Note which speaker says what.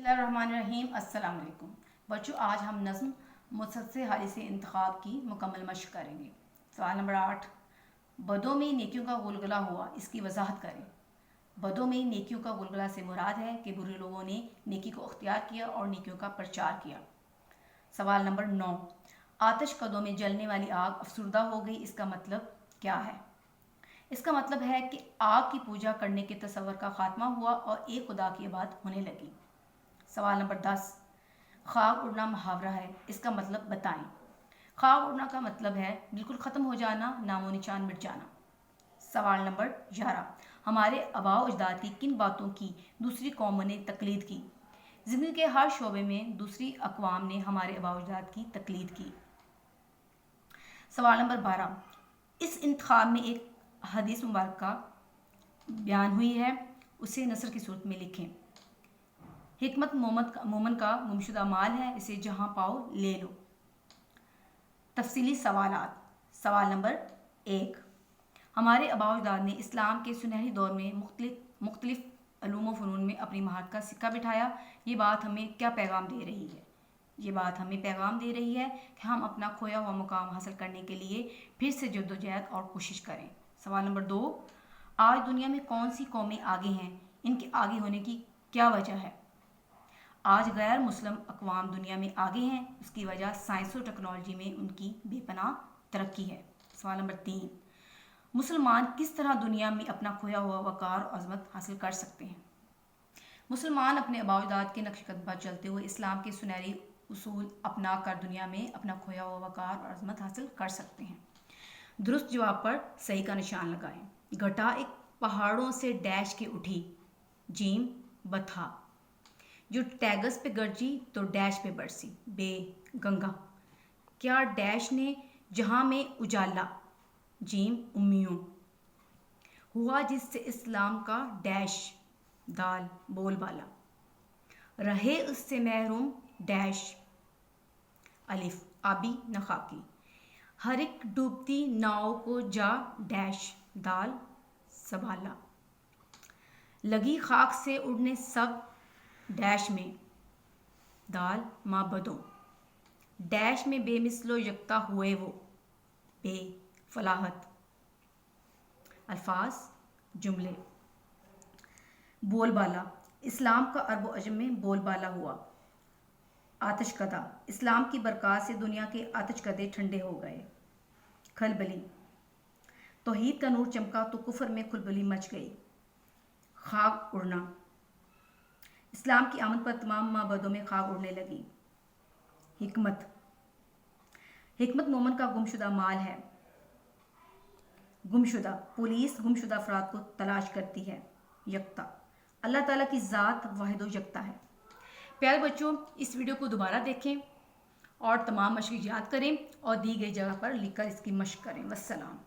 Speaker 1: बिस्मिल्लाहिर्रहमानिर्रहीम। अस्सलाम वालेकुम बच्चों, आज हम नज़्म मुसलसल हाली से इंतखाब की मुकम्मल मशक करेंगे। सवाल नंबर 8, बदों में नेकियों का गुलगुला हुआ, इसकी वजाहत करें। बदों में नेकियों का गुलगुला से मुराद है कि बुरे लोगों ने नेकी को अख्तियार किया और नेकियों का प्रचार किया। सवाल नंबर 9, आतिश कदों में जलने वाली आग अफसुर्दा हो गई, इसका मतलब क्या है? इसका मतलब है कि आग की पूजा करने के तसव्वुर का खात्मा हुआ और एक खुदा की इबादत होने लगी। सवाल नंबर 10, खाक उड़ना मुहावरा है, इसका मतलब बताएं। खाक उड़ना का मतलब है बिल्कुल ख़त्म हो जाना, नामो निशान मिट जाना। सवाल नंबर 11, हमारे आबाओ अजदाद की किन बातों की दूसरी कौमों ने तकलीद की? ज़िंदगी के हर शोबे में दूसरी अक़वाम ने हमारे आबाओ अजदाद की तकलीद की। सवाल नंबर 12, इस इंतखाब में एक हदीस मुबारक का बयान हुई है, उसे नसर की सूरत में लिखें। हिकमत मोमन का गुमशुदा माल है, इसे जहां पाओ ले लो। तफसीली सवालात। सवाल नंबर 1, हमारे आबाओ अजदाद ने इस्लाम के सुनहरी दौर में मुख्तलिफ अलूम व फ़नून में अपनी महारत का सिक्का बिठाया। ये बात हमें क्या पैगाम दे रही है? ये बात हमें पैगाम दे रही है कि हम अपना खोया हुआ मुकाम हासिल करने के लिए फिर से जद्दोजहद और कोशिश करें। सवाल नंबर 2, आज दुनिया में कौन सी कौमें आगे हैं? इनके आगे होने की क्या वजह है? आज गैर मुस्लिम अक़वाम दुनिया में आगे हैं, उसकी वजह साइंस और टेक्नोलॉजी में उनकी बेपनाह तरक्की है। सवाल नंबर 3, मुसलमान किस तरह दुनिया में अपना खोया हुआ वक़ार और अज़मत हासिल कर सकते हैं? मुसलमान अपने आबाओ अजदाद के नक्श कदम पर चलते हुए इस्लाम के सुनहरी उसूल अपना कर दुनिया में अपना खोया हुआ वक़ार और अज़मत हासिल कर सकते हैं। दुरुस्त जवाब पर सही का निशान लगाएं। घटा एक पहाड़ों से डैश के उठी, जीम बथा, जो टैगस पे गरजी तो डैश पे बरसी, बे गंगा, क्या डैश ने जहां में उजाला, जीम उम्मियों, हुआ जिससे इस्लाम का डैश, दाल बोलबाला, रहे उससे महरूम डैश, अलिफ आबी नखाकी, हर एक डूबती नाव को जा डैश, दाल संभाला, लगी खाक से उड़ने सब डैश में, दाल माबदों, डैश में बेमिसलो यकता हुए वो, बे फलाहत। अल्फाज जुमले। बोलबाला, इस्लाम का अरब व अजम में बोलबाला हुआ। आतिशकदा, इस्लाम की बरकत से दुनिया के आतिशकदे ठंडे हो गए। खलबली, तौहीद का नूर चमका तो कुफर में खुलबली मच गई। खाक उड़ना, इस्लाम की आमद पर तमाम माबदों में खाक उड़ने लगी। हिकमत, हिकमत मोमन का गुमशुदा माल है। गुमशुदा, पुलिस गुमशुदा अफराद को तलाश करती है। यकता, अल्लाह ताला की ज़ात वाहिद व यकता है। प्यारे बच्चों, इस वीडियो को दोबारा देखें और तमाम मशक़ याद करें और दी गई जगह पर लिखकर इसकी मशक़ करें। वस्सलाम।